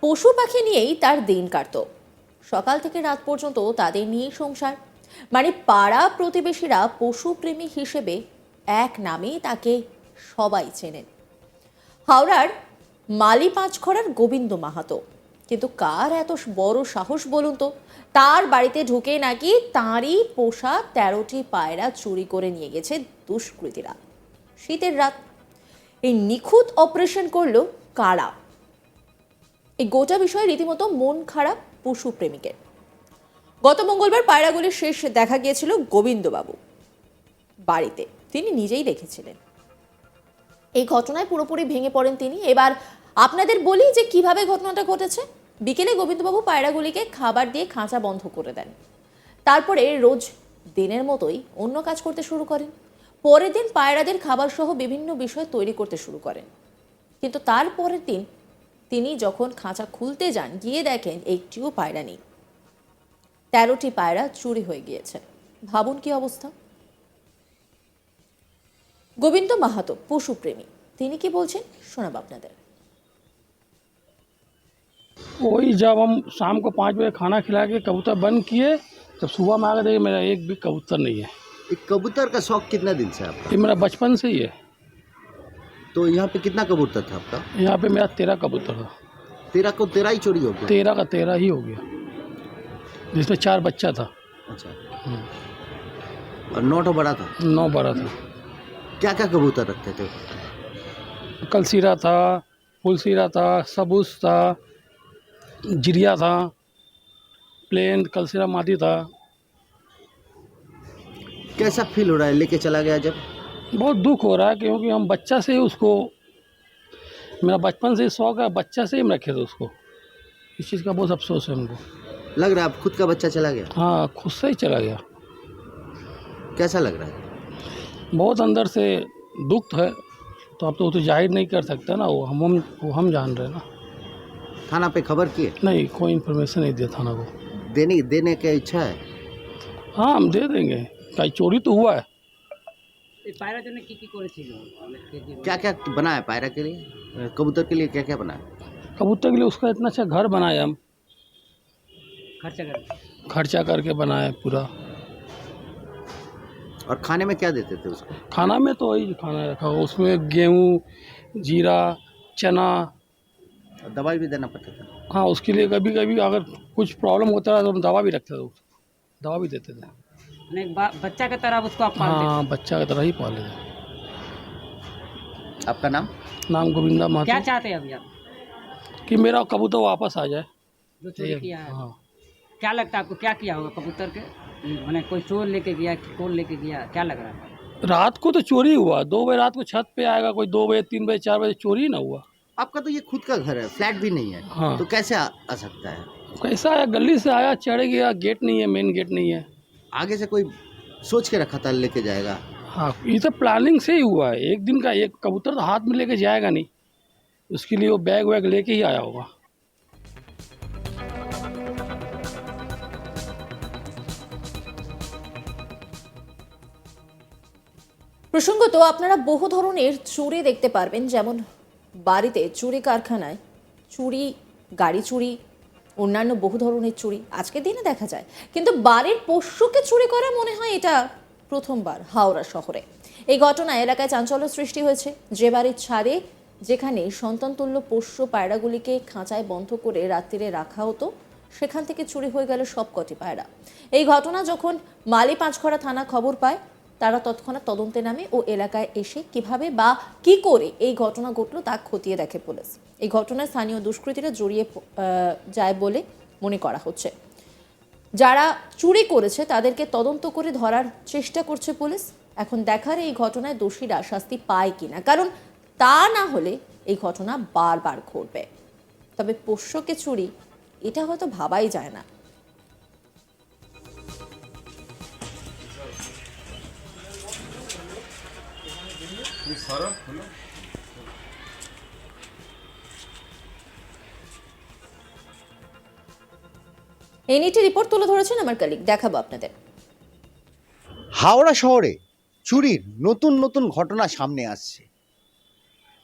পশু পাখি নিয়েই তার দিন কাটতো। সকাল থেকে রাত পর্যন্ত তাদের নিয়েই সংসার। মানে পাড়া প্রতিবেশীরা পশুপ্রেমী হিসেবে এক নামেই তাকে সবাই চেনেন, হাওড়ার মালি পাঁচখড়ার গোবিন্দ মাহাতো। কিন্তু কার এত বড় সাহস বলুন তো, তার বাড়িতে ঢুকে নাকি তাঁরই পোষা 13টি পায়রা চুরি করে নিয়ে গেছে দুষ্কৃতীরা। শীতের রাত, এই নিখুঁত অপারেশন করলো কারা? এই গোটা বিষয়ে রীতিমতো মন খারাপ পশু প্রেমিকের। গত মঙ্গলবার পায়রাগুলির শেষ দেখা গিয়েছিল গোবিন্দবাবু বাড়িতে, তিনি নিজেই দেখেছিলেন। এই ঘটনায় পুরোপুরি ভেঙে পড়েন তিনি। এবার আপনাদের বলি যে কিভাবে ঘটনাটা ঘটেছে। বিকেলে গোবিন্দবাবু পায়রাগুলিকে খাবার দিয়ে খাঁচা বন্ধ করে দেন। তারপরে রোজ দিনের মতোই অন্য কাজ করতে শুরু করেন। পরের দিন পায়রাদের খাবার সহ বিভিন্ন বিষয় তৈরি করতে শুরু করেন। কিন্তু তার পরের দিন তিনি যখন খাঁচা খুলতে যান, গিয়ে দেখেন একটিও পায়রা নেই। 13টি পায়রা চুরি হয়ে গিয়েছে। ভাবুন কি অবস্থা। গোবিন্দ মাহাতো পশুপ্রেমী, তিনি কি বলছেন শোনাব আপনাদের। वही जब हम शाम को 5 बजे खाना खिला के कबूतर बंद किए, तब सुबह में आकर देखे मेरा एक भी कबूतर नहीं है। एक कबूतर का शौक कितना दिन से आपका? ये मेरा बचपन से ही है। तो यहाँ पे कितना कबूतर था आपका? यहाँ पे मेरा 13 कबूतर था। 13 ही चोरी हो गया? 13 का 13 ही हो गया, जिसमें 4 बच्चा था। अच्छा। और 9 बड़ा था? 9 बड़ा था। क्या क्या कबूतर रखते थे? कलसीरा था, फुलसीरा था, सबूस था, जिरिया था, प्लेन कलसीरा मादी था। कैसा फील हो रहा है लेके चला गया जब? बहुत दुख हो रहा है, क्योंकि हम बच्चा से ही उसको, मेरा बचपन से ही शौक है, बच्चा से ही हम रखे थे उसको। इस चीज़ का बहुत अफसोस है हमको। लग रहा है आप खुद का बच्चा चला गया? हाँ, खुद से ही चला गया। कैसा लग रहा है? बहुत अंदर से दुख है, तो आप तो जाहिर नहीं कर सकते ना, वो हम जान रहे हैं ना। थाना पे खबर किए? नहीं, कोई इन्फॉर्मेशन नहीं दिया थाना को। देने की इच्छा है? हाँ, हम दे देंगे। कहीं चोरी तो हुआ है। पायरा जन की করেছিল क्या क्या बनाया पायरा के लिए, कबूतर के लिए क्या क्या बनाया? कबूतर के लिए उसका इतना अच्छा घर बनाया हम, खर्चा करके बनाया पूरा। और खाने में क्या देते थे उसको? खाना में तो वही खाना रखा हुआ, उसमें गेहूँ, जीरा, चना। और दवाई भी देना पड़ता था? हाँ, उसके लिए कभी कभी अगर कुछ प्रॉब्लम होता है तो हम दवा भी रखते थे, दवा भी देते थे। बच्चा की तरह उसको आप पालते? हाँ, बच्चा की तरह ही पाले थे। आपका नाम? नाम गोविंदा क्या माता। चाहते हैं अभी आप? कि मेरा कबूतर वापस आ जाए। जो चोरी किया है, हाँ, क्या लगता है आपको क्या किया होगा कबूतर के? मैंने कोई चोर लेके गया कि कौन लेके गया, क्या लग रहा है? रात को तो चोरी हुआ, 2 बजे रात को छत पे आएगा कोई, 2 बजे 3 बजे 4 बजे चोरी ना हुआ। आपका तो ये खुद का घर है, फ्लैट भी नहीं है। हाँ। तो कैसे आ सकता है? कैसा आया, गली से आया, चढ़ गया, गेट नहीं है, मेन गेट नहीं है। आगे से कोई सोच के रखा था लेके जाएगा? हाँ, ये तो प्लानिंग से ही हुआ है। एक दिन का एक कबूतर तो हाथ में लेके जाएगा नहीं, उसके लिए वो बैग वैग लेके ही आया होगा। প্রসঙ্গত আপনারা বহু ধরনের চুরি দেখতে পারবেন, যেমন বাড়িতে চুরি, কারখানায় চুরি, গাড়ি চুরি, অন্যান্য বহু ধরনের চুরি আজকের দিনে দেখা যায়। কিন্তু বাড়ির পোষ্যকে চুরি করা মনে হয় এটা প্রথমবার হাওড়া শহরে। এই ঘটনায় এলাকায় চাঞ্চল্য সৃষ্টি হয়েছে। যে বাড়ির ছাদে, যেখানে সন্তানতুল্য পোষ্য পায়রাগুলিকে খাঁচায় বন্ধ করে রাত্রিরে রাখা হতো, সেখান থেকে চুরি হয়ে গেল সবকটি পায়রা। এই ঘটনা যখন মালি পাঁচখড়া থানা খবর পায়, তারা তৎক্ষণাৎ তদন্তে নামে ও এলাকায় এসে কিভাবে বা কি করে এই ঘটনা ঘটলো তা খতিয়ে দেখে পুলিশ। এই ঘটনায় স্থানীয় দুষ্কৃতীরা জড়িয়ে যায় বলে মনে করা হচ্ছে। যারা চুরি করেছে তাদেরকে তদন্ত করে ধরার চেষ্টা করছে পুলিশ। এখন দেখার এই ঘটনায় দোষীরা শাস্তি পায় কিনা, কারণ তা না হলে এই ঘটনা বারবার ঘটবে। তবে পোষ্যকে চুরি, এটা হয়তো ভাবাই যায় না। এনইটি রিপোর্ট তুলে ধরেছেন আমার কলিগ, দেখাবো আপনাদের। হাওড়া শহরে চুরির নতুন নতুন ঘটনা সামনে আসছে।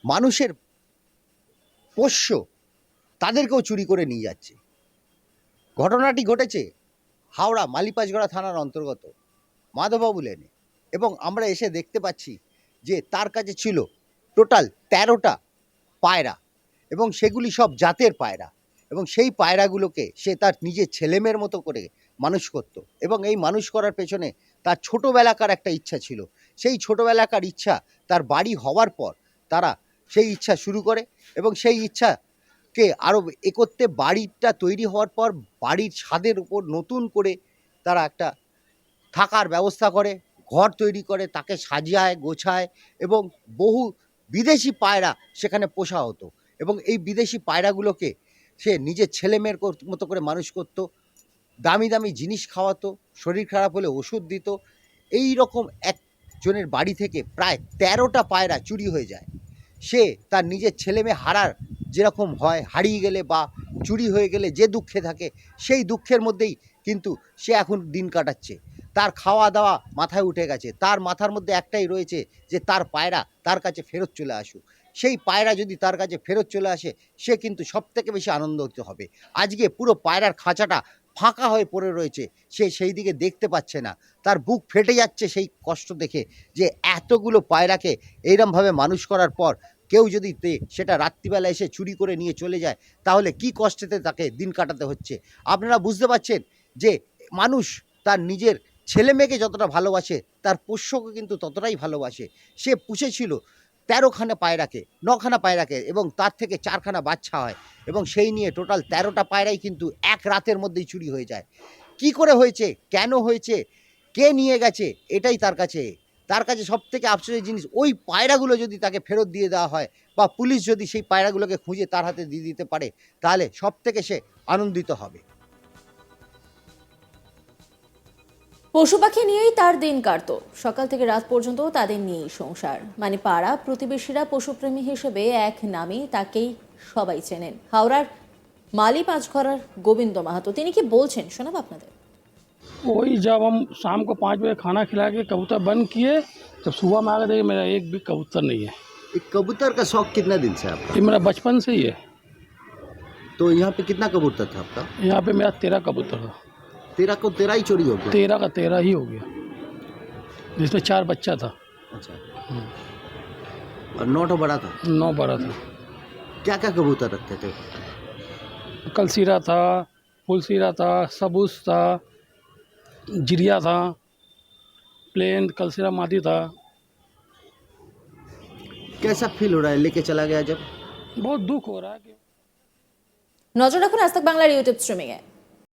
মানুষের পোষ্য তাদেরকেও চুরি করে নিয়ে যাচ্ছে। ঘটনাটি ঘটেছে হাওড়া মালিপাঁচগড়া থানার অন্তর্গত মাধববাবু লেনে, এবং আমরা এসে দেখতে পাচ্ছি যে তার কাছে ছিল টোটাল 13টা পায়রা, এবং সেগুলি সব জাতের পায়রা, এবং সেই পায়রাগুলোকে সে তার নিজের ছেলেমেয়ের মতো করে মানুষ করত। এবং এই মানুষ করার পেছনে তার ছোটোবেলাকার একটা ইচ্ছা ছিল। সেই ছোটোবেলাকার ইচ্ছা তার বাড়ি হওয়ার পর তারা সেই ইচ্ছা শুরু করে, এবং সেই ইচ্ছাকে আরও করতে বাড়িটা তৈরি হওয়ার পর বাড়ির ছাদের উপর নতুন করে তারা একটা থাকার ব্যবস্থা করে, ঘর তৈরি করে, তাকে সাজায় গোছায়, এবং বহু বিদেশি পায়রা সেখানে পোষা হতো। এবং এই বিদেশি পায়রাগুলোকে সে নিজের ছেলেমেয়ের মতো করে মানুষ করত, দামি দামি জিনিস খাওয়াতো, শরীর খারাপ হলে ওষুধ দিত। এই রকম একজনের বাড়ি থেকে প্রায় 13টা পায়রা চুরি হয়ে যায়। সে তার নিজের ছেলেমেয়ে যেরকম হয়, হারিয়ে গেলে বা চুরি হয়ে গেলে যে দুঃখে থাকে, সেই দুঃখের মধ্যেই কিন্তু সে এখন দিন কাটাচ্ছে। তার খাওয়া দাওয়া মাথায় উঠে গেছে, তার মাথার মধ্যে একটাই রয়েছে যে তার পায়রা তার কাছে ফেরত চলে আসুক। সেই পায়রা যদি তার কাছে ফেরত চলে আসে, সে কিন্তু সবথেকে বেশি আনন্দিত হবে। আজকে পুরো পায়রার খাঁচাটা ফাঁকা হয়ে পড়ে রয়েছে, সে সেই দিকে দেখতে পাচ্ছে না। তার বুক ফেটে যাচ্ছে সেই কষ্ট দেখে, যে এতগুলো পায়রাকে এইরমভাবে মানুষ করার পর কেউ যদি সেটা রাত্রিবেলা এসে চুরি করে নিয়ে চলে যায়, তাহলে কি কষ্টেতে তাকে দিন কাটাতে হচ্ছে। আপনারা বুঝতে পারছেন যে মানুষ তার নিজের ছেলে মেয়েকে যতটা ভালোবাসে, তার পোষ্যকে কিন্তু ততটাই ভালোবাসে। সে পুষেছিল 13খানা পায়রাকে, 9খানা পায়রাকে, এবং তার থেকে 4খানা বাচ্চা হয়, এবং সেই নিয়ে টোটাল 13টা পায়রাই কিন্তু এক রাতের মধ্যেই চুরি হয়ে যায়। কি করে হয়েছে, কেন হয়েছে, কে নিয়ে গেছে, এটাই তার কাছে সবথেকে আফসোসের জিনিস। ওই পায়রাগুলো যদি তাকে ফেরত দিয়ে দেওয়া হয়, বা পুলিশ যদি সেই পায়রাগুলোকে খুঁজে তার হাতে দিয়ে দিতে পারে, তাহলে সবথেকে সে আনন্দিত হবে। পশু পাখি নিয়েই তার দিন কাটতো, সকাল থেকে রাত পর্যন্ত তাদের নিয়েই সংসার। মানে পাড়া প্রতিবেশীরা পশুপ্রেমী হিসেবে এক নামেই তাকেই সবাই চেনেন। হাওড়ার মালিপাঁচগড়ার গোবিন্দ মাহাতো, তিনি কি বলছেন শোনাব আপনাদের। वही जब हम शाम को 5 बजे खाना खिला के कबूतर बंद किए, जब सुबह में आकर देखे मेरा एक भी कबूतर नहीं है। एक कबूतर का शौक कितना दिन से आपका? ये मेरा बचपन से ही है। तो यहाँ पे कितना कबूतर था आपका? यहाँ पे मेरा 13 कबूतर था। 13 को 13 ही चोरी हो गया? 13 का 13 ही हो गया, जिसमें 4 बच्चा था। अच्छा, और 9 तो बड़ा था? 9 बड़ा था। क्या क्या कबूतर रखते थे? कलसीरा था, फुलसीरा था, सबूस था, जिरिया था, प्लेन कलसीरा मादी था। कैसा फील हो रहा है लेके चला गया जब? बहुत दुख हो रहा है कि নজর রাখুন আজ তাক বাংলার ইউটিউব স্ট্রিমিংয়ে।